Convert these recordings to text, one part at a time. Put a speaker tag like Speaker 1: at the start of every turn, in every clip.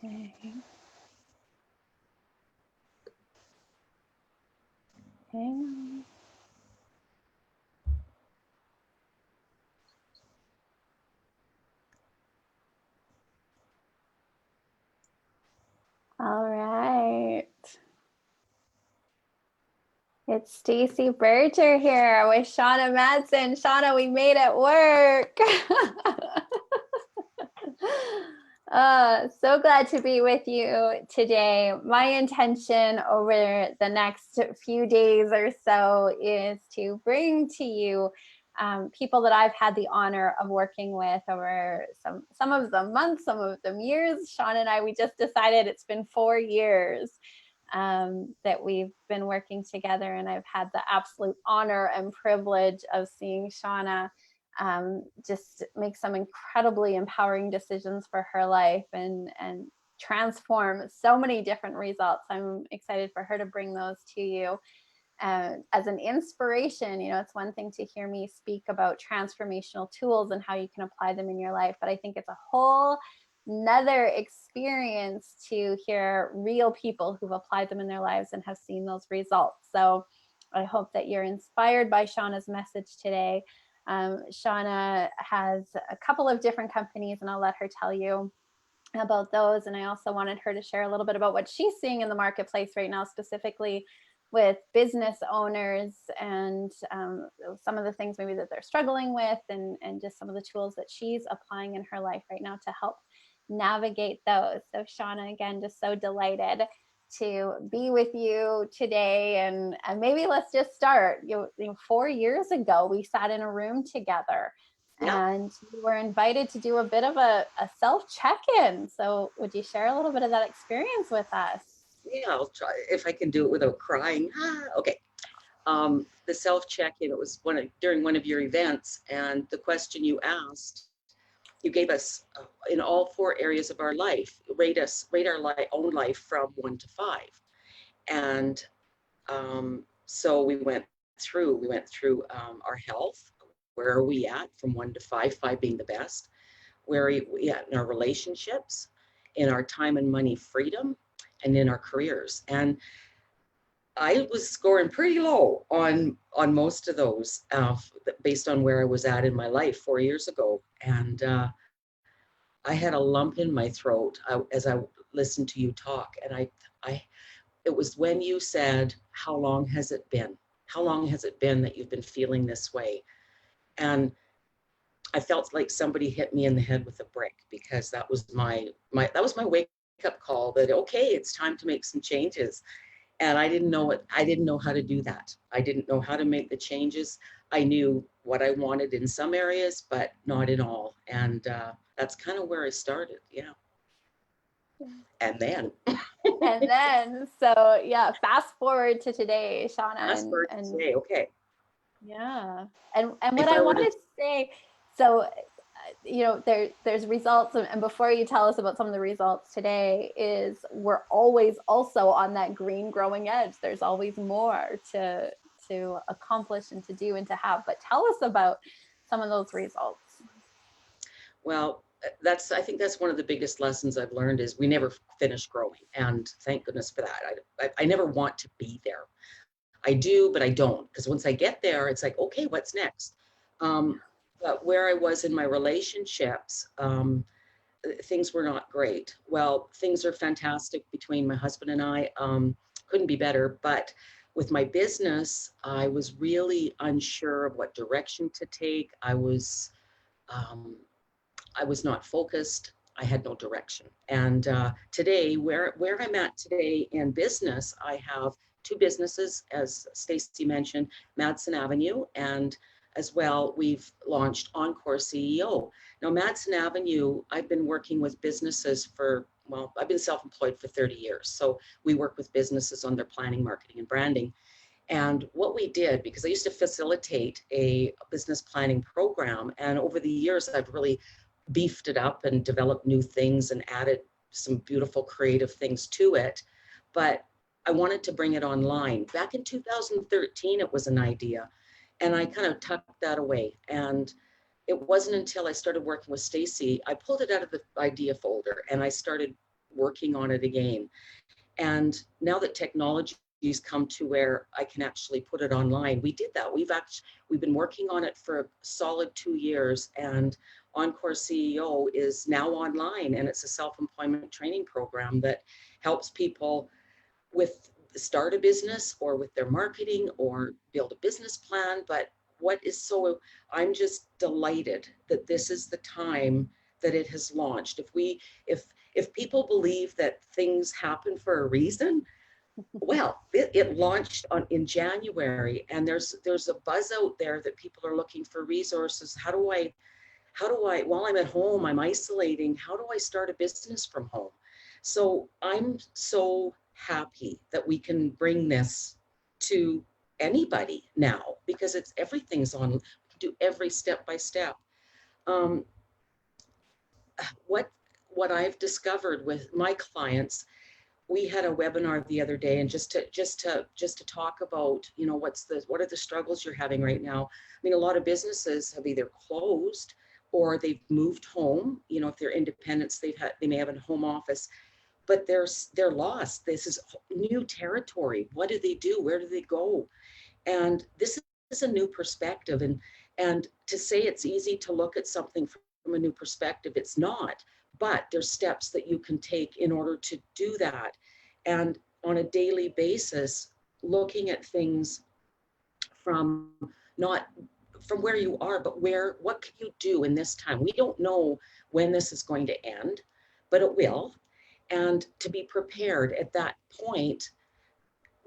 Speaker 1: Okay. Hang on. All right. It's Stacy Berger here with Shauna Madsen. Shauna, we made it work. So glad to be with you today. My intention over the next few days or so is to bring to you people that I've had the honor of working with over some of them months, some of them years. Shauna and I, we just decided it's been 4 years that we've been working together, and I've had the absolute honor and privilege of seeing Shauna just make some incredibly empowering decisions for her life and transform so many different results. I'm excited for her to bring those to you as an inspiration. You know, it's one thing to hear me speak about transformational tools and how you can apply them in your life, but I think it's a whole another experience to hear real people who've applied them in their lives and have seen those results. So I hope that you're inspired by Shauna's message today. Shauna has a couple of different companies, and I'll let her tell you about those. And I also wanted her to share a little bit about what she's seeing in the marketplace right now, specifically with business owners and some of the things maybe that they're struggling with, and just some of the tools that she's applying in her life right now to help navigate those. So Shauna, again, just so delighted to be with you today. And maybe let's just start. 4 years ago, we sat in a room together. Yeah. And you were invited to do a bit of a self check-in. So would you share a little bit of that experience with us?
Speaker 2: Yeah, I'll try if I can do it without crying. Okay. The self check-in, it was during one of your events, and the question you asked, you gave us in all 4 areas of our life, rate our own life from 1 to 5. And so we went through our health. Where are we at from 1 to 5, 5 being the best? Where are we at in our relationships, in our time and money freedom, and in our careers? And I was scoring pretty low on most of those based on where I was at in my life 4 years ago. And I had a lump in my throat as I listened to you talk. And it was when you said, how long has it been? How long has it been that you've been feeling this way? And I felt like somebody hit me in the head with a brick, because that was my wake up call that, okay, it's time to make some changes. And I didn't know how to do that. I didn't know how to make the changes. I knew what I wanted in some areas, but not in all. And that's kind of where I started. Yeah. And then.
Speaker 1: So yeah, fast forward to today, Shauna.
Speaker 2: Fast forward to today, okay.
Speaker 1: Yeah. And what I wanted to say, so there's results, and before you tell us about some of the results today, is we're always also on that green growing edge. There's always more to accomplish and to do and to have. But tell us about some of those results.
Speaker 2: Well, I think that's one of the biggest lessons I've learned, is we never finish growing. And thank goodness for that. I never want to be there. I do, but I don't, because once I get there, it's like, okay, what's next? But where I was in my relationships, things were not great. Well, things are fantastic between my husband and I. Couldn't be better. But with my business, I was really unsure of what direction to take. I was not focused. I had no direction. And today, where I'm at today in business, I have 2 businesses, as Stacy mentioned, Madsen Avenue, and as well, we've launched Encore CEO. Now, Madsen Avenue, I've been working with businesses I've been self-employed for 30 years. So we work with businesses on their planning, marketing, and branding. And what we did, because I used to facilitate a business planning program, and over the years, I've really beefed it up and developed new things and added some beautiful creative things to it. But I wanted to bring it online. Back in 2013, it was an idea, and I kind of tucked that away. And it wasn't until I started working with Stacy, I pulled it out of the idea folder and I started working on it again. And now that technology's come to where I can actually put it online, we did that. We've been working on it for a solid 2 years, and Encore CEO is now online, and it's a self-employment training program that helps people with start a business or with their marketing or build a business plan. But what is so, I'm just delighted that this is the time that it has launched. If people believe that things happen for a reason, well, it launched in January, and there's a buzz out there that people are looking for resources. How do I, while I'm at home, I'm isolating, how do I start a business from home? So I'm so happy that we can bring this to anybody now, because everything's on, we can do every step by step. Um, what what I've discovered with my clients, we had a webinar the other day, and just to talk about, what are the struggles you're having right now. I mean, a lot of businesses have either closed or they've moved home. If they're independents, they may have a home office, but they're lost. This is new territory. What do they do? Where do they go? And this is a new perspective. And to say it's easy to look at something from a new perspective, it's not. But there's steps that you can take in order to do that. And on a daily basis, looking at things from not from where you are, but what can you do in this time? We don't know when this is going to end, but it will. And to be prepared at that point,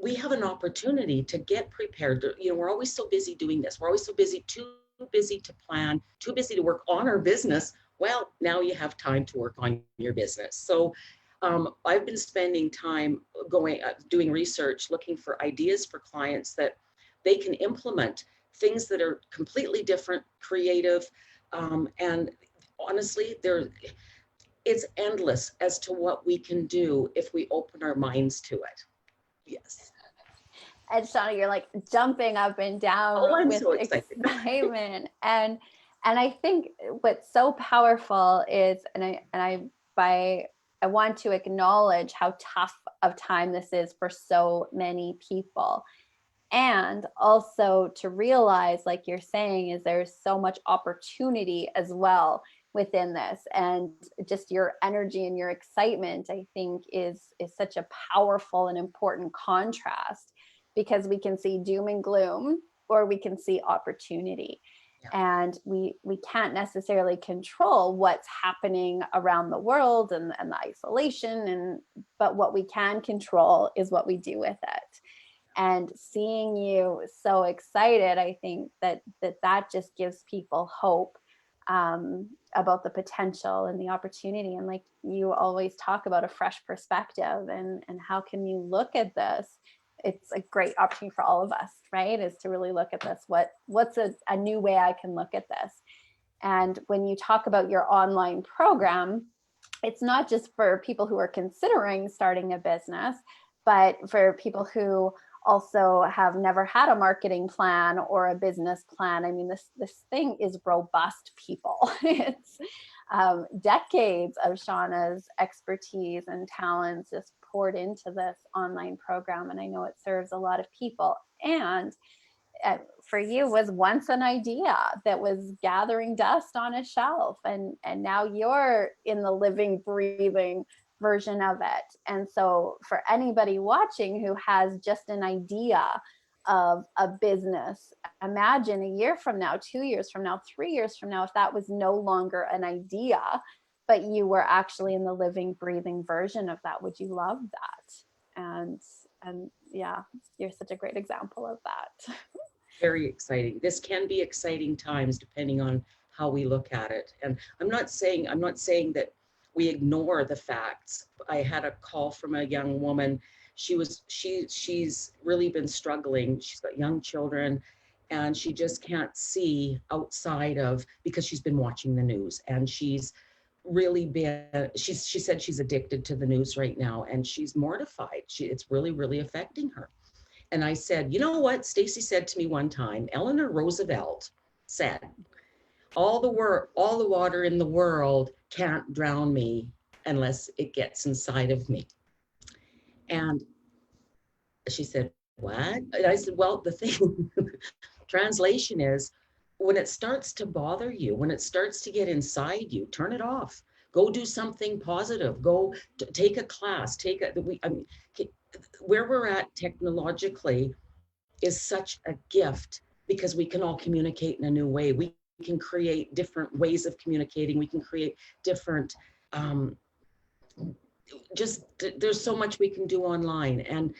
Speaker 2: we have an opportunity to get prepared. We're always so busy doing this. We're always so busy, too busy to plan, too busy to work on our business. Well, now you have time to work on your business. So I've been spending time doing research, looking for ideas for clients that they can implement, things that are completely different, creative, and honestly, it's endless as to what we can do if we open our minds to it. Yes.
Speaker 1: And Shauna, you're like jumping up and down
Speaker 2: I'm
Speaker 1: with
Speaker 2: so excited.
Speaker 1: excitement. And I think what's so powerful is, I want to acknowledge how tough of time this is for so many people. And also to realize, like you're saying, is there's so much opportunity as well within this. And just your energy and your excitement, I think, is such a powerful and important contrast, because we can see doom and gloom, or we can see opportunity. Yeah. And we can't necessarily control what's happening around the world and the isolation, but what we can control is what we do with it. And seeing you so excited, I think that just gives people hope about the potential and the opportunity. And like you always talk about, a fresh perspective, and how can you look at this? It's a great opportunity for all of us, right? Is to really look at this. What's a new way I can look at this? And when you talk about your online program, it's not just for people who are considering starting a business, but for people who also have never had a marketing plan or a business plan. I mean, this thing is robust, people. It's decades of Shauna's expertise and talents just poured into this online program. And I know it serves a lot of people. And for you, was once an idea that was gathering dust on a shelf. And now you're in the living, breathing version of it. And so for anybody watching who has just an idea of a business, imagine a year from now, 2 years from now, 3 years from now, if that was no longer an idea, but you were actually in the living, breathing version of that. Would you love that? And yeah, you're such a great example of that.
Speaker 2: Very exciting. This can be exciting times depending on how we look at it. And I'm not saying that we ignore the facts. I had a call from a young woman. She's really been struggling. She's got young children, and she just can't see outside of, because she's been watching the news, and she's really been, she said she's addicted to the news right now, and she's mortified. It's really, really affecting her. And I said, you know what? Stacy said to me one time, Eleanor Roosevelt said, all the water in the world can't drown me unless it gets inside of me. And she said, what? And I said, well, the thing, translation is when it starts to bother you, when it starts to get inside you, turn it off. Go do something positive. Go take a class. I mean, where we're at technologically is such a gift because we can all communicate in a new way. We can create different ways of communicating. We can create different, um, just there's so much we can do online. And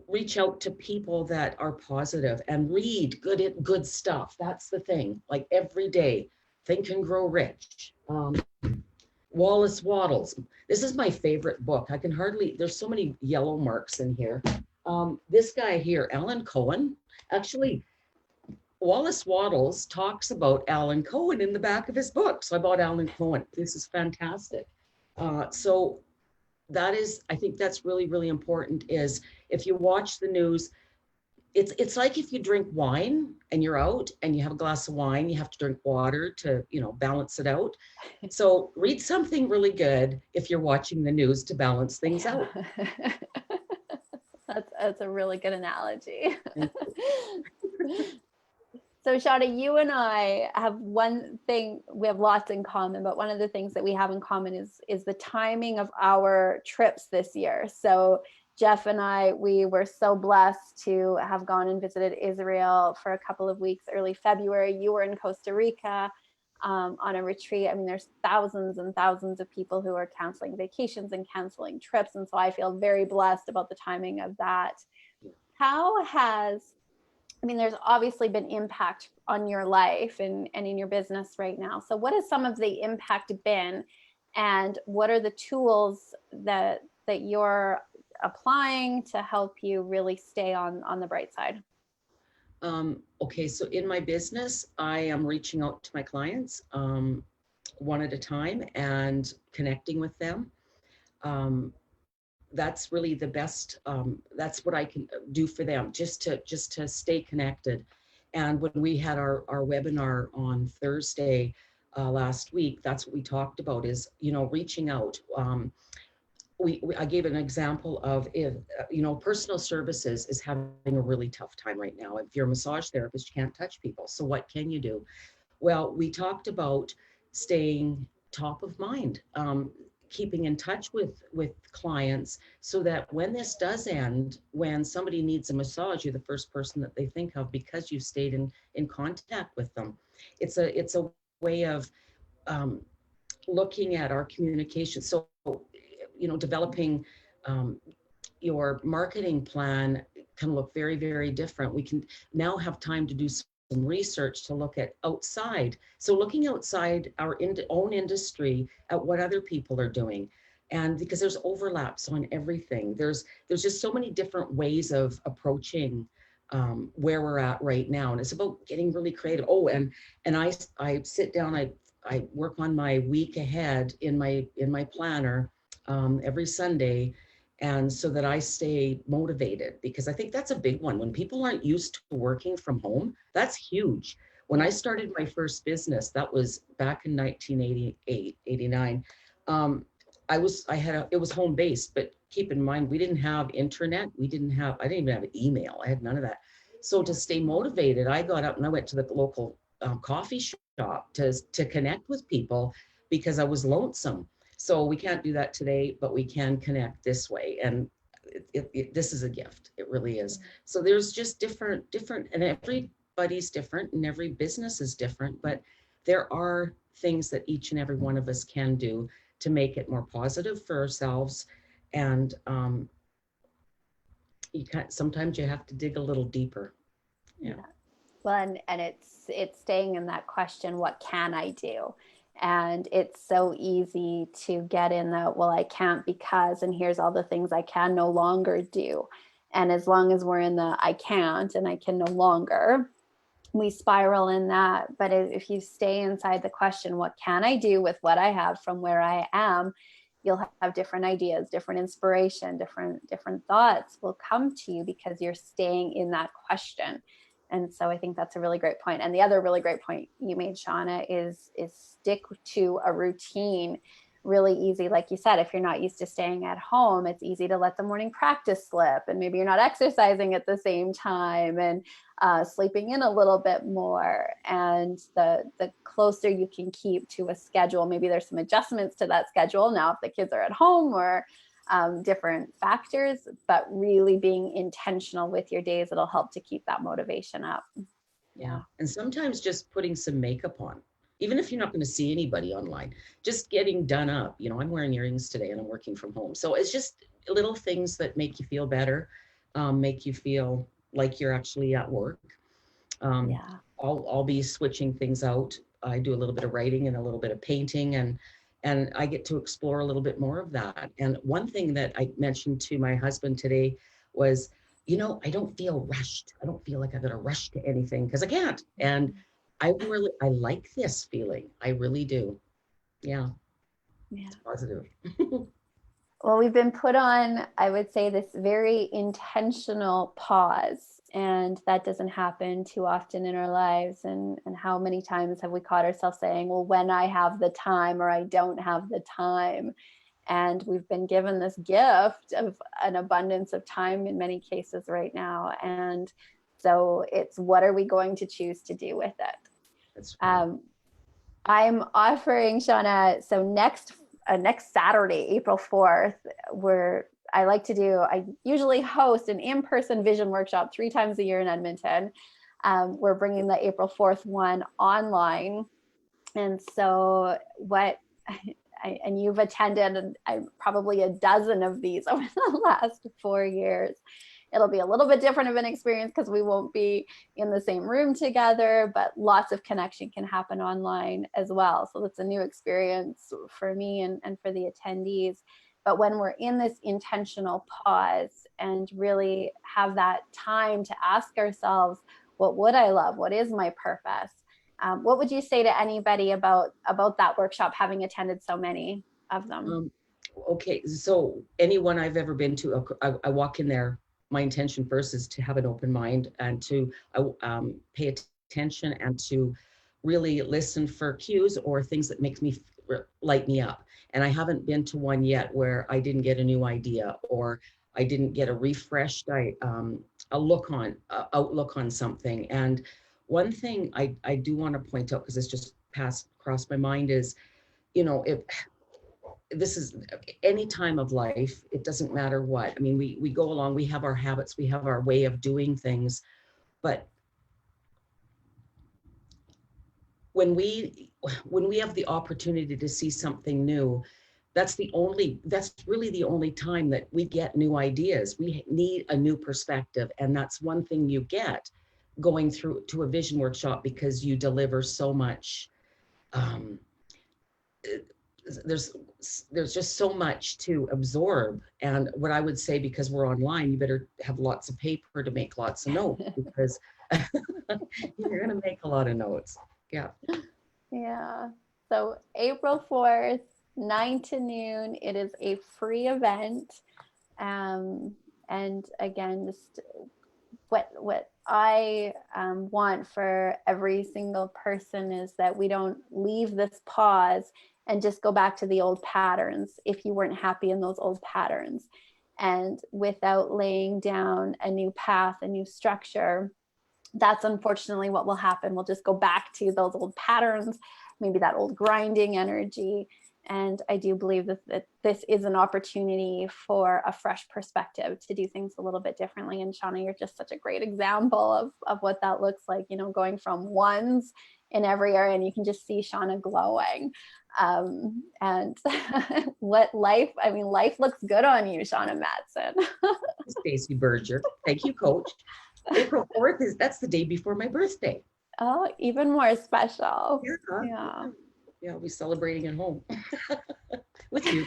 Speaker 2: reach out to people that are positive and read good stuff. That's the thing. Like every day, Think and Grow Rich. Wallace Waddles. This is my favorite book. I can hardly. There's so many yellow marks in here. This guy here, Alan Cohen. Actually, Wallace Waddles talks about Alan Cohen in the back of his book. So I bought Alan Cohen. This is fantastic. So that is, I think that's really, really important is if you watch the news, it's like if you drink wine and you're out and you have a glass of wine, you have to drink water to, balance it out. So read something really good if you're watching the news to balance things out.
Speaker 1: That's a really good analogy. So Shauna, you and I have one thing, we have lots in common, but one of the things that we have in common is the timing of our trips this year. So Jeff and I, we were so blessed to have gone and visited Israel for a couple of weeks early February. You were in Costa Rica on a retreat. I mean, there's thousands and thousands of people who are canceling vacations and canceling trips. And so I feel very blessed about the timing of that. How has, I mean, there's obviously been impact on your life and in your business right now. So what has some of the impact been? And what are the tools that you're applying to help you really stay on the bright side?
Speaker 2: Okay, so in my business, I am reaching out to my clients one at a time and connecting with them. That's really the best. That's what I can do for them, just to stay connected. And when we had our webinar on Thursday last week, that's what we talked about is reaching out. I gave an example of if personal services is having a really tough time right now. If you're a massage therapist, you can't touch people. So what can you do? Well, we talked about staying top of mind, keeping in touch with clients so that when this does end, when somebody needs a massage, you're the first person that they think of because you stayed in contact with them. It's a way of looking at our communication. So developing your marketing plan can look very, very different. We can now have time to do some research to look at outside. So looking outside our own industry at what other people are doing. And because there's overlaps on everything. There's just so many different ways of approaching where we're at right now. And it's about getting really creative. Oh, and I sit down, I work on my week ahead in my planner every Sunday, and so that I stay motivated, because I think that's a big one. When people aren't used to working from home, that's huge. When I started my first business, that was back in 1988, 89. It was home based, but keep in mind, we didn't have internet. I didn't even have email. I had none of that. So to stay motivated, I got up and I went to the local coffee shop to connect with people because I was lonesome. So we can't do that today, but we can connect this way. And this is a gift. It really is. So there's just different, and everybody's different and every business is different, but there are things that each and every one of us can do to make it more positive for ourselves. And sometimes you have to dig a little deeper. Yeah.
Speaker 1: Well, and it's staying in that question, what can I do? And it's so easy to get in that, well, I can't because, and here's all the things I can no longer do. And as long as we're in the I can't and I can no longer, we spiral in that. But if you stay inside the question, what can I do with what I have from where I am, you'll have different ideas, different inspiration, different thoughts will come to you because you're staying in that question. And so I think that's a really great point. And the other really great point you made, Shauna, is stick to a routine. really easy, like you said, if you're not used to staying at home, it's easy to let the morning practice slip, and maybe you're not exercising at the same time, and sleeping in a little bit more. And the closer you can keep to a schedule, maybe there's some adjustments to that schedule now if the kids are at home, or different factors, but really being intentional with your days, it'll help to keep that motivation up.
Speaker 2: Yeah. And sometimes just putting some makeup on, even if you're not going to see anybody online, just getting done up. You know, I'm wearing earrings today and I'm working from home. So it's just little things that make you feel better, make you feel like you're actually at work.
Speaker 1: Yeah.
Speaker 2: I'll be switching things out. I do a little bit of writing and a little bit of painting, and I get to explore a little bit more of that. And one thing that I mentioned to my husband today was, you know, I don't feel rushed. I don't feel like I got to rush to anything because I can't. And I like this feeling. I really do. Yeah,
Speaker 1: Yeah.
Speaker 2: it's positive.
Speaker 1: Well, we've been put on, I would say, this very intentional pause, and that doesn't happen too often in our lives. And how many times have we caught ourselves saying, well, when I have the time, or I don't have the time. And we've been given this gift of an abundance of time in many cases right now. And so it's, what are we going to choose to do with it?
Speaker 2: That's right.
Speaker 1: I'm offering, Shauna, so next Saturday, April 4th, I usually host an in-person vision workshop 3 times a year in Edmonton. We're bringing the April 4th one online. And so and you've attended probably a dozen of these over the last 4 years. It'll be a little bit different of an experience because we won't be in the same room together, but lots of connection can happen online as well. So that's a new experience for me and for the attendees. But when we're in this intentional pause and really have that time to ask ourselves, what would I love? What is my purpose? What would you say to anybody about that workshop, having attended so many of them?
Speaker 2: Okay, so anyone I've ever been to, I walk in there. My intention first is to have an open mind and to pay attention and to really listen for cues or things that makes me light me up. And I haven't been to one yet where I didn't get a new idea or I didn't get a refreshed outlook on something. And one thing I do want to point out, because it's just crossed my mind, is, you know, if this is any time of life, it doesn't matter what. I mean, we go along, we have our habits, we have our way of doing things, but when we have the opportunity to see something new, that's really the only time that we get new ideas. We need a new perspective, and that's one thing you get going through to a vision workshop, because you deliver so much. There's just so much to absorb. And what I would say, because we're online, you better have lots of paper to make lots of notes, because you're going to make a lot of notes. Yeah.
Speaker 1: Yeah. So April 4th, 9 to noon, it is a free event. And again, just what I want for every single person is that we don't leave this pause and just go back to the old patterns if you weren't happy in those old patterns. And without laying down a new path, a new structure, that's unfortunately what will happen. We'll just go back to those old patterns, maybe that old grinding energy. And I do believe that this is an opportunity for a fresh perspective to do things a little bit differently. And Shauna, you're just such a great example of what that looks like, you know, going from ones in every area, and you can just see Shauna glowing. And life looks good on you, Shauna Madsen.
Speaker 2: Stacy Berger. Thank you, Coach. April 4th that's the day before my birthday.
Speaker 1: Oh, even more special.
Speaker 2: Yeah. Yeah, I'll be celebrating at home with you.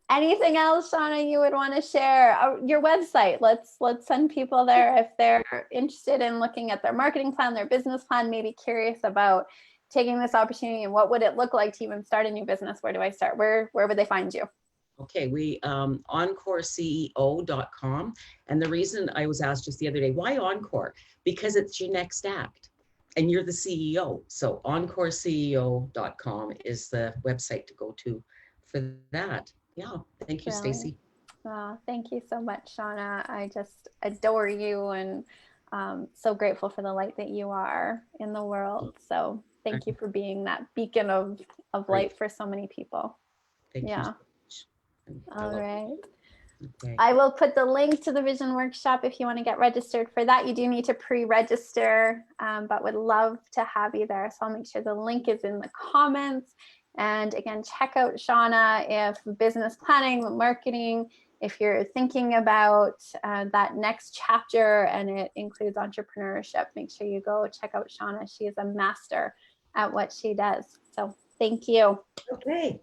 Speaker 1: Anything else, Shauna, you would want to share? Your website. Let's send people there if they're interested in looking at their marketing plan, their business plan, maybe curious about taking this opportunity and what would it look like to even start a new business. Where do I start? Where would they find you?
Speaker 2: Okay, we encoreceo.com. And the reason I was asked just the other day, why Encore? Because it's your next act. And you're the CEO. So encoreceo.com is the website to go to for that. Yeah. Thank you,
Speaker 1: Brilliant.
Speaker 2: Stacy.
Speaker 1: Oh, thank you so much, Shauna. I just adore you and so grateful for the light that you are in the world. So thank you for being that beacon of
Speaker 2: Great.
Speaker 1: light for so many people.
Speaker 2: Thank you so
Speaker 1: Yeah.
Speaker 2: much. And I
Speaker 1: All
Speaker 2: love
Speaker 1: right.
Speaker 2: you. Okay.
Speaker 1: I will put the link to the vision workshop if you want to get registered for that. You do need to pre-register, but would love to have you there. So I'll make sure the link is in the comments. And again, check out Shauna if business planning, marketing, if you're thinking about that next chapter and it includes entrepreneurship, make sure you go check out Shauna. She is a master at what she does. So thank you.
Speaker 2: Okay.